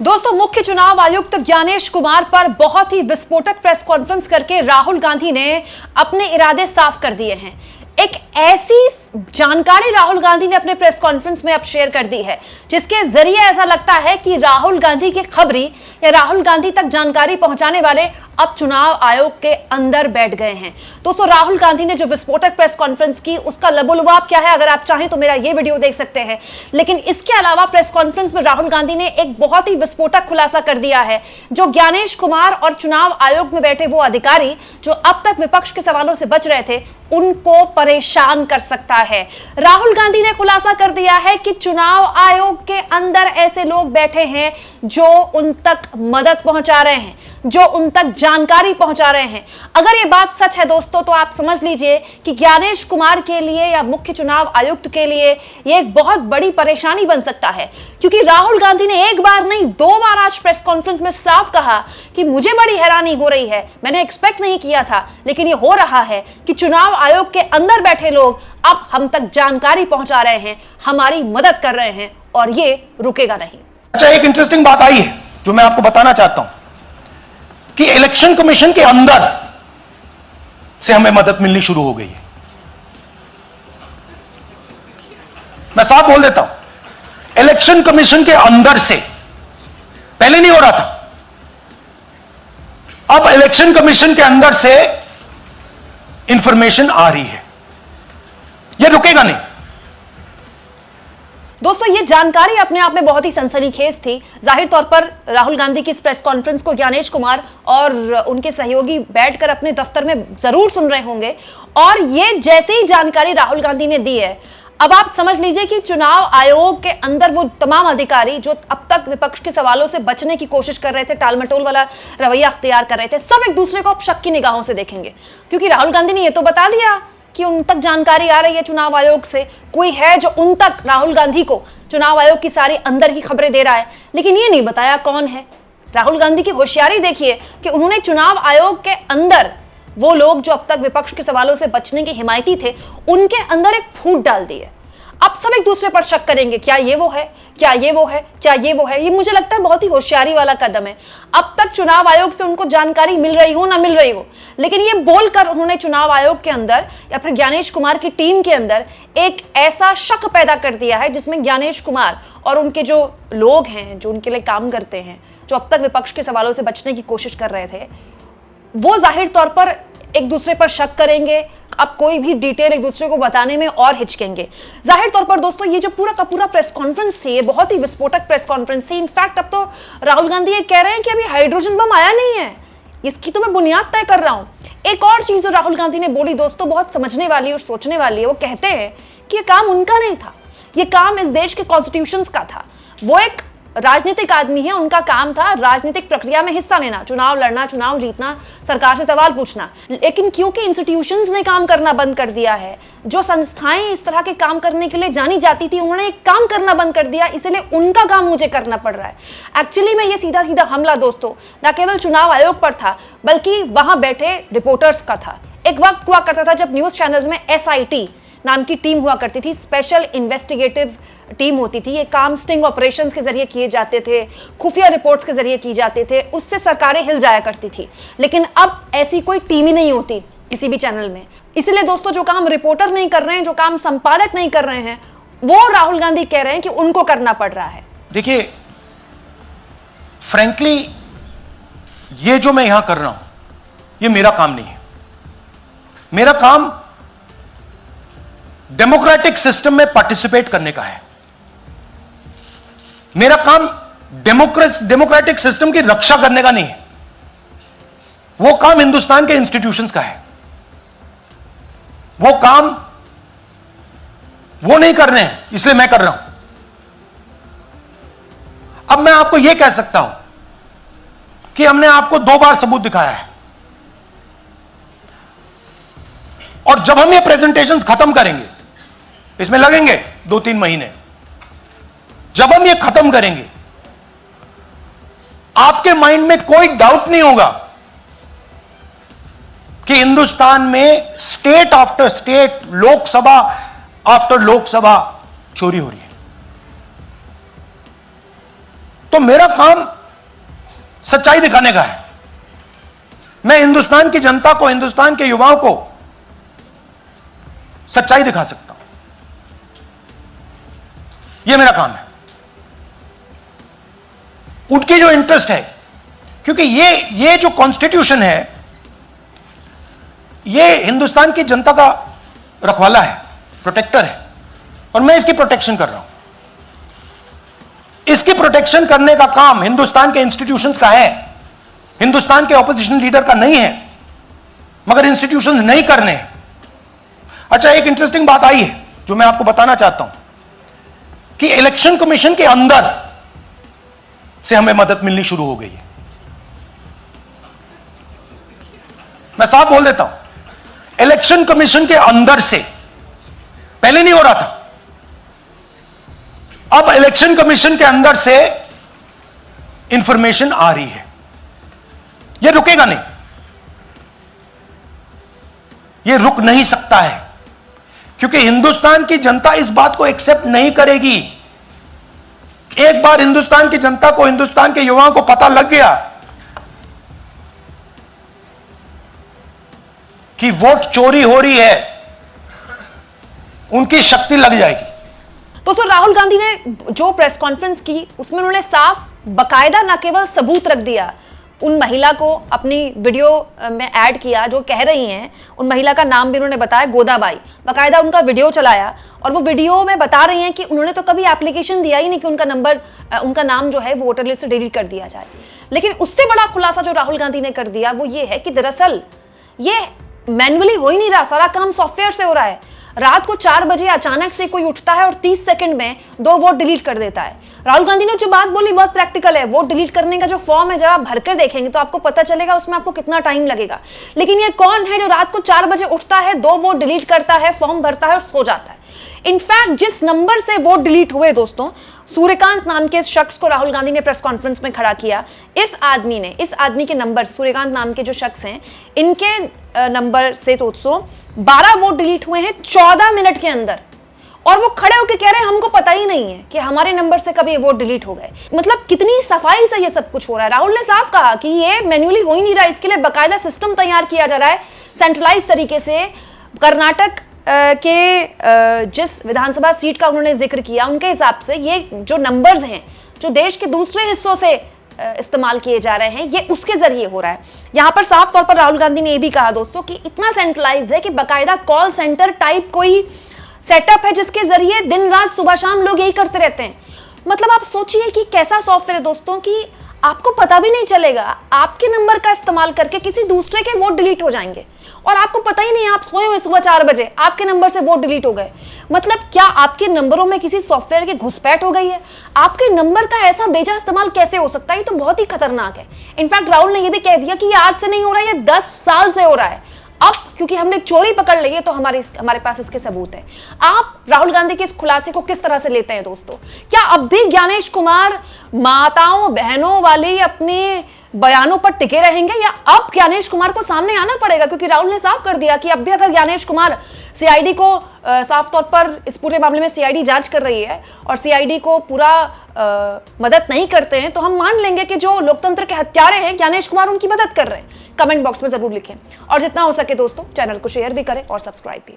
दोस्तों, मुख्य चुनाव आयुक्त ज्ञानेश कुमार पर बहुत ही विस्फोटक प्रेस कॉन्फ्रेंस करके राहुल गांधी ने अपने इरादे साफ कर दिए हैं। एक ऐसी जानकारी राहुल गांधी ने अपने प्रेस कॉन्फ्रेंस में अब शेयर कर दी है जिसके जरिए ऐसा लगता है कि राहुल गांधी की खबरी या राहुल गांधी तक जानकारी पहुंचाने वाले अब चुनाव आयोग के अंदर बैठ गए हैं। दोस्तों, राहुल गांधी ने जो विस्फोटक प्रेस कॉन्फ्रेंस की उसका लबोलुबाब क्या है, अगर आप चाहें तो मेरा ये वीडियो देख सकते हैं। लेकिन इसके अलावा प्रेस कॉन्फ्रेंस में राहुल गांधी ने एक बहुत ही विस्फोटक खुलासा कर दिया है जो ज्ञानेश कुमार और चुनाव आयोग में बैठे वो अधिकारी जो अब तक विपक्ष के सवालों से बच रहे थे उनको परेशान कर सकता है। राहुल गांधी ने खुलासा कर दिया है कि चुनाव आयोग के अंदर ऐसे लोग बैठे हैं जो उन तक मदद पहुंचा रहे हैं, जो उन तक जानकारी पहुंचा रहे हैं। अगर ये बात सच है दोस्तों, तो आप समझ लीजिए कि ज्ञानेश कुमार के लिए या मुख्य चुनाव आयुक्त के लिए ये एक बहुत बड़ी परेशानी बन सकता है, क्योंकि राहुल गांधी ने एक बार नहीं 2 बार आज प्रेस कॉन्फ्रेंस में साफ कहा कि मुझे बड़ी हैरानी हो रही है, मैंने एक्सपेक्ट नहीं किया था, लेकिन ये हो रहा है कि चुनाव आयोग के अंदर बैठे लोग अब हम तक जानकारी पहुंचा रहे हैं, हमारी मदद कर रहे हैं और ये रुकेगा नहीं। अच्छा, एक इंटरेस्टिंग बात आई है जो मैं आपको बताना चाहता हूं कि इलेक्शन कमीशन के अंदर से हमें मदद मिलनी शुरू हो गई है। मैं साफ बोल देता हूं, इलेक्शन कमीशन के अंदर से पहले नहीं हो रहा था, अब इलेक्शन कमीशन के अंदर से इंफॉर्मेशन आ रही है, यह रुकेगा नहीं। दोस्तों, ये जानकारी अपने आप में बहुत ही सनसनीखेज थी। जाहिर तौर पर राहुल गांधी की इस प्रेस कॉन्फ्रेंस को ज्ञानेश कुमार और उनके सहयोगी बैठकर अपने दफ्तर में जरूर सुन रहे होंगे, और ये जैसे ही जानकारी राहुल गांधी ने दी है, अब आप समझ लीजिए कि चुनाव आयोग के अंदर वो तमाम अधिकारी जो अब तक विपक्ष के सवालों से बचने की कोशिश कर रहे थे, टालमटोल वाला रवैया अख्तियार कर रहे थे, सब एक दूसरे को अब शक की निगाहों से देखेंगे, क्योंकि राहुल गांधी ने ये तो बता दिया कि उन तक जानकारी आ रही है चुनाव आयोग से, कोई है जो उन तक राहुल गांधी को चुनाव आयोग की सारी अंदर की खबरें दे रहा है, लेकिन ये नहीं बताया कौन है। राहुल गांधी की होशियारी देखिए कि उन्होंने चुनाव आयोग के अंदर वो लोग जो अब तक विपक्ष के सवालों से बचने के हिमायती थे उनके अंदर एक फूट डाल दी है। अब सब एक दूसरे पर शक करेंगे, क्या ये वो है, क्या ये वो है, क्या ये वो है। ये मुझे लगता है बहुत ही होशियारी वाला कदम है। अब तक चुनाव आयोग से उनको जानकारी मिल रही हो ना मिल रही हो, लेकिन ये बोलकर उन्होंने चुनाव आयोग के अंदर या फिर ज्ञानेश कुमार की टीम के अंदर एक ऐसा शक पैदा कर दिया है जिसमें ज्ञानेश कुमार और उनके जो लोग हैं जो उनके लिए काम करते हैं, जो अब तक विपक्ष के सवालों से बचने की कोशिश कर रहे थे, वो जाहिर तौर पर एक दूसरे पर शक करेंगे। अब कोई भी डिटेल एक दूसरे को बताने में और हिचकेंगे। जाहिर तौर पर दोस्तों, ये जो पूरा का पूरा प्रेस कॉन्फ्रेंस थी, ये बहुत ही विस्फोटक प्रेस कॉन्फ्रेंस थी। इनफैक्ट अब तो राहुल गांधी ये कह रहे हैं कि अभी हाइड्रोजन बम आया नहीं है, इसकी तो मैं बुनियाद तय कर रहा हूं। एक और चीज जो राहुल गांधी ने बोली दोस्तों, बहुत समझने वाली और सोचने वाली है। वो कहते हैं कि ये काम उनका नहीं था, ये काम इस देश के कॉन्स्टिट्यूशंस का था। वो एक राजनीतिक आदमी है, उनका काम था राजनीतिक प्रक्रिया में हिस्सा लेना, चुनाव लड़ना, चुनाव जीतना, सरकार से सवाल पूछना। लेकिन क्योंकि इंस्टीट्यूशंस ने काम करना बंद कर दिया है, जो संस्थाएं इस तरह के काम करने के लिए जानी जाती थी उन्होंने काम करना बंद कर दिया, इसलिए उनका काम मुझे करना पड़ रहा है। एक्चुअली में ये सीधा सीधा हमला दोस्तों न केवल चुनाव आयोग पर था बल्कि वहां बैठे रिपोर्टर्स का था। एक वक्त हुआ करता था जब न्यूज चैनल्स में SIT नाम की टीम हुआ करती थी, स्पेशल इन्वेस्टिगेटिव टीम होती थी। ये काम स्टिंग ऑपरेशंस के जरिए किए जाते थे, खुफिया रिपोर्ट्स के जरिए किए जाते थे, उससे सरकारें हिल जाया करती थी। लेकिन अब ऐसी कोई टीम ही नहीं होती किसी भी चैनल में। इसलिए दोस्तों, जो काम रिपोर्टर नहीं कर रहे हैं, जो काम संपादक नहीं कर रहे हैं, वो राहुल गांधी कह रहे हैं कि उनको करना पड़ रहा है। देखिए, फ्रैंकली ये जो मैं यहां कर रहा हूं ये मेरा काम नहीं है। मेरा काम डेमोक्रेटिक सिस्टम में पार्टिसिपेट करने का है। मेरा काम डेमोक्रेटिक सिस्टम की रक्षा करने का नहीं है। वो काम हिंदुस्तान के इंस्टीट्यूशंस का है। वो काम वो नहीं कर रहे हैं, इसलिए मैं कर रहा हूं। अब मैं आपको यह कह सकता हूं कि हमने आपको 2 बार सबूत दिखाया है, और जब हम ये प्रेजेंटेशंस खत्म करेंगे, इसमें लगेंगे 2-3 महीने, जब हम ये खत्म करेंगे आपके माइंड में कोई डाउट नहीं होगा कि हिंदुस्तान में state after state, Lok Sabha after Lok Sabha चोरी हो रही है। तो मेरा काम सच्चाई दिखाने का है। मैं हिंदुस्तान की जनता को, हिंदुस्तान के युवाओं को सच्चाई दिखा सकता हूं। यह मेरा काम है। उनकी जो इंटरेस्ट है, क्योंकि ये जो कॉन्स्टिट्यूशन है, ये हिंदुस्तान की जनता का रखवाला है, प्रोटेक्टर है, और मैं इसकी प्रोटेक्शन कर रहा हूं। इसकी प्रोटेक्शन करने का काम हिंदुस्तान के इंस्टीट्यूशंस का है, हिंदुस्तान के ऑपोजिशन लीडर का नहीं है। मगर इंस्टीट्यूशंस नहीं करने। अच्छा, एक इंटरेस्टिंग बात आई है जो मैं आपको बताना चाहता हूं कि इलेक्शन कमीशन के अंदर से हमें मदद मिलनी शुरू हो गई है। मैं साफ बोल देता हूं, इलेक्शन कमीशन के अंदर से, पहले नहीं हो रहा था, अब इलेक्शन कमीशन के अंदर से इंफॉर्मेशन आ रही है। यह रुकेगा नहीं, यह रुक नहीं सकता है, क्योंकि हिंदुस्तान की जनता इस बात को एक्सेप्ट नहीं करेगी। एक बार हिंदुस्तान की जनता को, हिंदुस्तान के युवाओं को पता लग गया कि वोट चोरी हो रही है, उनकी शक्ति लग जाएगी। दोस्तों, राहुल गांधी ने जो प्रेस कॉन्फ्रेंस की, उसमें उन्होंने साफ बकायदा न केवल सबूत रख दिया, उन महिला को अपनी वीडियो में ऐड किया जो कह रही हैं, उन महिला का नाम भी उन्होंने बताया, गोदाबाई, बकायदा उनका वीडियो चलाया, और वो वीडियो में बता रही हैं कि उन्होंने तो कभी एप्लीकेशन दिया ही नहीं कि उनका नाम जो है वो वोटर लिस्ट से डिलीट कर दिया जाए। लेकिन उससे बड़ा खुलासा जो राहुल गांधी ने कर दिया वो ये है कि दरअसल ये मैन्युअली हो ही नहीं रहा, सारा काम सॉफ्टवेयर से हो रहा है। रात को 4 बजे अचानक से कोई उठता है और 30 सेकंड में 2 वोट डिलीट कर देता है। राहुल गांधी ने जो बात बोली बहुत प्रैक्टिकल है। वोट डिलीट करने का जो फॉर्म है, जब आप भरकर देखेंगे तो आपको पता चलेगा उसमें आपको कितना टाइम लगेगा। लेकिन ये कौन है जो रात को 4 बजे उठता है, 2 वोट डिलीट करता है, फॉर्म भरता है और सो जाता है? इनफैक्ट जिस नंबर से वोट डिलीट हुए दोस्तों, सूर्यकांत नाम के शख्स को राहुल गांधी ने प्रेस कॉन्फ्रेंस में खड़ा किया। इस आदमी के नंबर, सूर्यकांत नाम के जो शख्स हैं, इनके नंबर से दोस्तों 12 वोट डिलीट हुए हैं 14 मिनट के अंदर, और वो खड़े होकर कह रहे हैं हमको पता ही नहीं है कि हमारे नंबर से कभी वोट डिलीट हो गए। मतलब कितनी सफाई से ये सब कुछ हो रहा है। राहुल ने साफ कहा कि ये मैन्युअली हो ही नहीं रहा, इसके लिए बकायदा सिस्टम तैयार किया जा रहा है सेंट्रलाइज तरीके से। कर्नाटक के जिस विधानसभा सीट का उन्होंने जिक्र किया, उनके हिसाब से ये जो नंबर्स हैं जो देश के दूसरे हिस्सों से इस्तेमाल किए जा रहे हैं, ये उसके जरिए हो रहा है। यहां पर साफ तौर पर राहुल गांधी ने यह भी कहा दोस्तों कि इतना सेंट्रलाइज्ड है कि बकायदा कॉल सेंटर टाइप कोई सेटअप है जिसके जरिए दिन रात सुबह शाम लोग यही करते रहते हैं। मतलब आप सोचिए कि कैसा सॉफ्टवेयर है दोस्तों कि आपको पता भी नहीं चलेगा, आपके नंबर का इस्तेमाल करके किसी दूसरे के वोट डिलीट हो जाएंगे और आपको पता ही नहीं, आप सोए हुए सुबह 4 बजे आपके नंबर से वोट डिलीट हो गए। मतलब क्या आपके नंबरों में किसी सॉफ्टवेयर की घुसपैठ हो गई है? आपके नंबर का ऐसा बेजा इस्तेमाल कैसे हो सकता है? ये तो बहुत ही खतरनाक है। इनफैक्ट राहुल ने यह भी कह दिया कि ये आज से नहीं हो रहा है, ये 10 साल से हो रहा है। अब क्योंकि हमने चोरी पकड़ ली है तो हमारे पास इसके सबूत है। आप राहुल गांधी के इस खुलासे को किस तरह से लेते हैं दोस्तों? क्या अब भी ज्ञानेश कुमार माताओं बहनों वाले अपने बयानों पर टिके रहेंगे, या अब ज्ञानेश कुमार को सामने आना पड़ेगा? क्योंकि राहुल ने साफ कर दिया कि अब भी अगर ज्ञानेश कुमार सीआईडी को साफ तौर पर इस पूरे मामले में सीआईडी जांच कर रही है और सीआईडी को पूरा मदद नहीं करते हैं, तो हम मान लेंगे कि जो लोकतंत्र के हत्यारे हैं ज्ञानेश कुमार उनकी मदद कर रहे हैं। कमेंट बॉक्स में जरूर लिखें और जितना हो सके दोस्तों चैनल को शेयर भी करें और सब्सक्राइब भी।